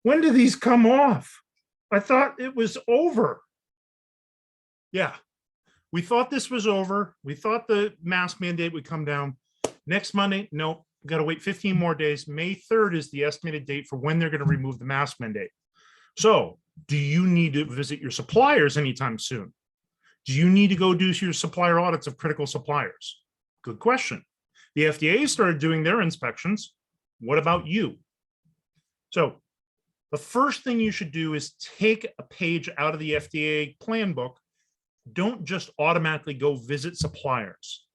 When do these come off? I thought it was over. Yeah, we thought this was over. We thought the mask mandate would come down next Monday. No, we've got to wait 15 more days. May 3rd is the estimated date for when they're going to remove the mask mandate. So do you need to visit your suppliers anytime soon? Do you need to go do your supplier audits of critical suppliers? Good question. The FDA started doing their inspections. What about you? So the first thing you should do is take a page out of the FDA plan book. Don't just automatically go visit suppliers.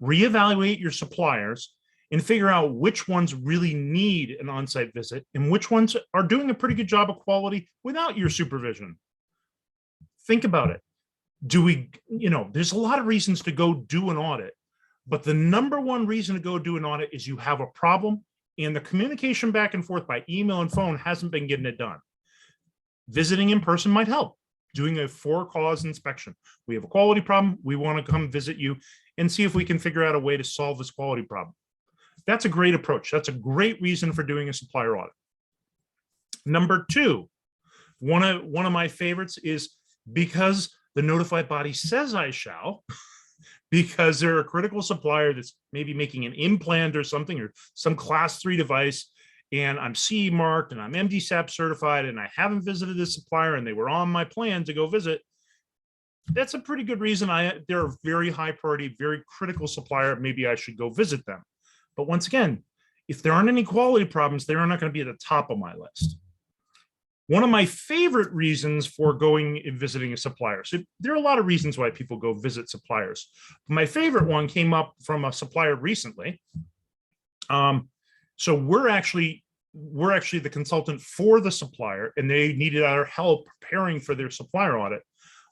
Reevaluate your suppliers and figure out which ones really need an on-site visit and which ones are doing a pretty good job of quality without your supervision. Think about it. There's a lot of reasons to go do an audit, but the number one reason to go do an audit is you have a problem and the communication back and forth by email and phone hasn't been getting it done. Visiting in person might help. Doing a for-cause inspection. We have a quality problem. We want to come visit you and see if we can figure out a way to solve this quality problem. That's a great approach. That's a great reason for doing a supplier audit. Number two, one of my favorites is because the notified body says I shall, because they're a critical supplier that's maybe making an implant or something, or some class 3 device, and I'm CE marked and I'm MDSAP certified and I haven't visited this supplier and they were on my plan to go visit. That's a pretty good reason. They're a very high priority, very critical supplier. Maybe I should go visit them. But once again, if there aren't any quality problems, they're not going to be at the top of my list. One of my favorite reasons for going and visiting a supplier. So there are a lot of reasons why people go visit suppliers. My favorite one came up from a supplier recently. So we're actually the consultant for the supplier, and they needed our help preparing for their supplier audit.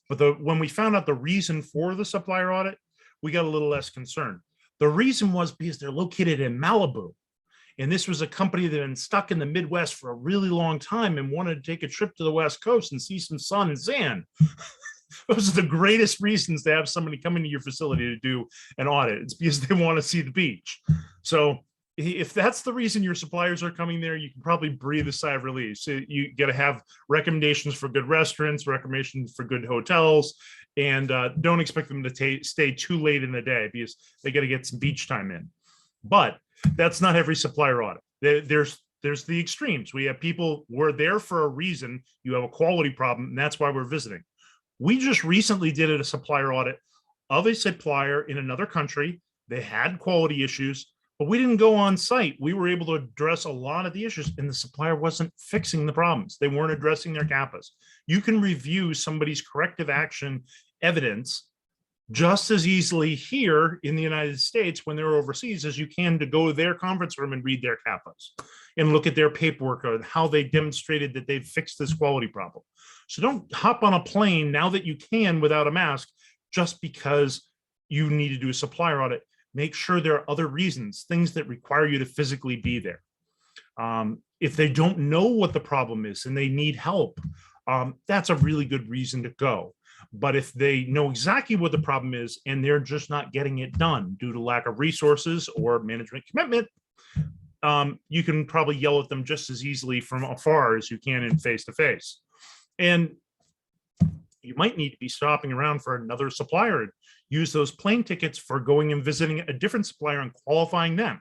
But when we found out the reason for the supplier audit, we got a little less concerned. The reason was because they're located in Malibu. And this was a company that had been stuck in the Midwest for a really long time and wanted to take a trip to the West Coast and see some sun and sand. Those are the greatest reasons to have somebody come into your facility to do an audit. It's because they want to see the beach. So if that's the reason your suppliers are coming there, you can probably breathe a sigh of relief. So you got to have recommendations for good restaurants, recommendations for good hotels, and don't expect them to stay too late in the day because they got to get some beach time in. But that's not every supplier audit. There's the extremes. We have people, we're there for a reason. You have a quality problem, and that's why we're visiting. We just recently did a supplier audit of a supplier in another country. They had quality issues, but we didn't go on site. We were able to address a lot of the issues, and the supplier wasn't fixing the problems. They weren't addressing their CAPAs. You can review somebody's corrective action evidence just as easily here in the United States when they're overseas as you can to go to their conference room and read their CAPAs and look at their paperwork or how they demonstrated that they've fixed this quality problem. So don't hop on a plane now that you can without a mask just because you need to do a supplier audit. Make sure there are other reasons, things that require you to physically be there. If they don't know what the problem is and they need help, that's a really good reason to go. But if they know exactly what the problem is and they're just not getting it done due to lack of resources or management commitment, you can probably yell at them just as easily from afar as you can in face-to-face. And you might need to be shopping around for another supplier and use those plane tickets for going and visiting a different supplier and qualifying them.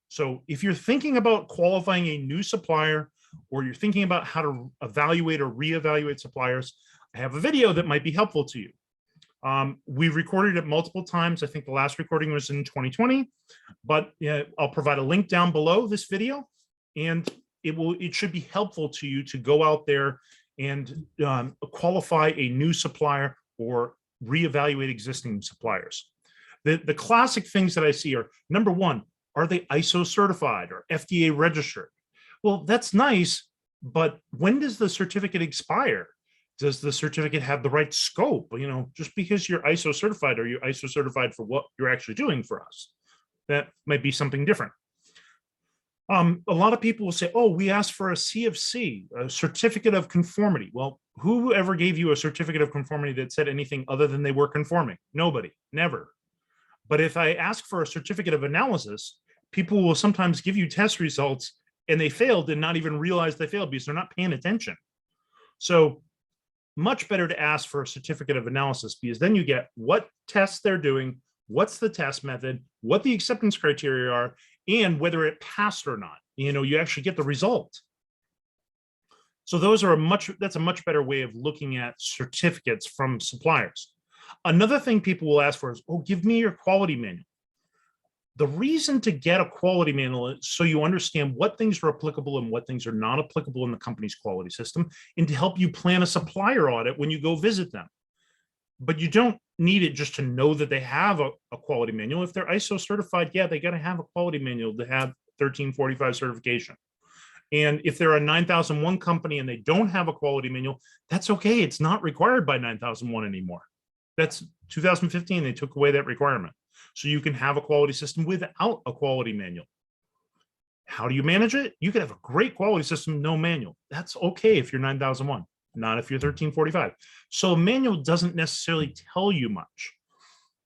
So if you're thinking about qualifying a new supplier, or you're thinking about how to evaluate or reevaluate suppliers, I have a video that might be helpful to you. We recorded it multiple times. I think the last recording was in 2020, but I'll provide a link down below this video, and it should be helpful to you to go out there and qualify a new supplier or reevaluate existing suppliers. The classic things that I see are, number one, are they ISO certified or FDA registered? Well, that's nice, but when does the certificate expire? Does the certificate have the right scope? Just because you're ISO certified, are you ISO certified for what you're actually doing for us? That might be something different. A lot of people will say, oh, we asked for a CFC, a certificate of conformity. Well, who ever gave you a certificate of conformity that said anything other than they were conforming? Nobody, never. But if I ask for a certificate of analysis, people will sometimes give you test results and they failed and not even realize they failed because they're not paying attention. So much better to ask for a certificate of analysis, because then you get what tests they're doing, what's the test method, what the acceptance criteria are, and whether it passed or not. You actually get the result. So that's a much better way of looking at certificates from suppliers. Another thing people will ask for is, oh, give me your quality manual. The reason to get a quality manual is so you understand what things are applicable and what things are not applicable in the company's quality system, and to help you plan a supplier audit when you go visit them. But you don't need it just to know that they have a quality manual. If they're ISO certified, yeah, they got to have a quality manual to have 1345 certification. And if they're a 9001 company and they don't have a quality manual, that's okay. It's not required by 9001 anymore. That's 2015. They took away that requirement. So you can have a quality system without a quality manual. How do you manage it? You can have a great quality system, no manual. That's okay if you're 9001, not if you're 1345. So a manual doesn't necessarily tell you much.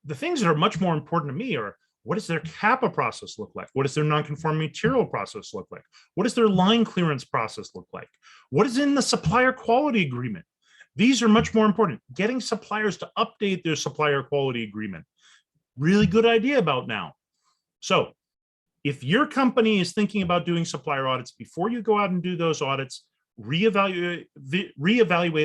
The things that are much more important to me are, what does their CAPA process look like? What does their non-conforming material process look like? What does their line clearance process look like? What is in the supplier quality agreement? These are much more important. Getting suppliers to update their supplier quality agreement. Really good idea about now. So if your company is thinking about doing supplier audits, before you go out and do those audits, reevaluate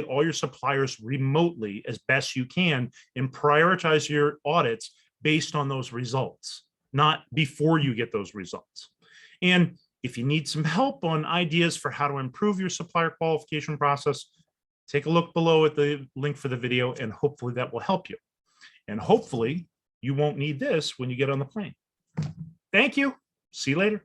all your suppliers remotely as best you can, and prioritize your audits based on those results, not before you get those results. And if you need some help on ideas for how to improve your supplier qualification process, take a look below at the link for the video, and hopefully that will help you. And hopefully you won't need this when you get on the plane. Thank you. See you later.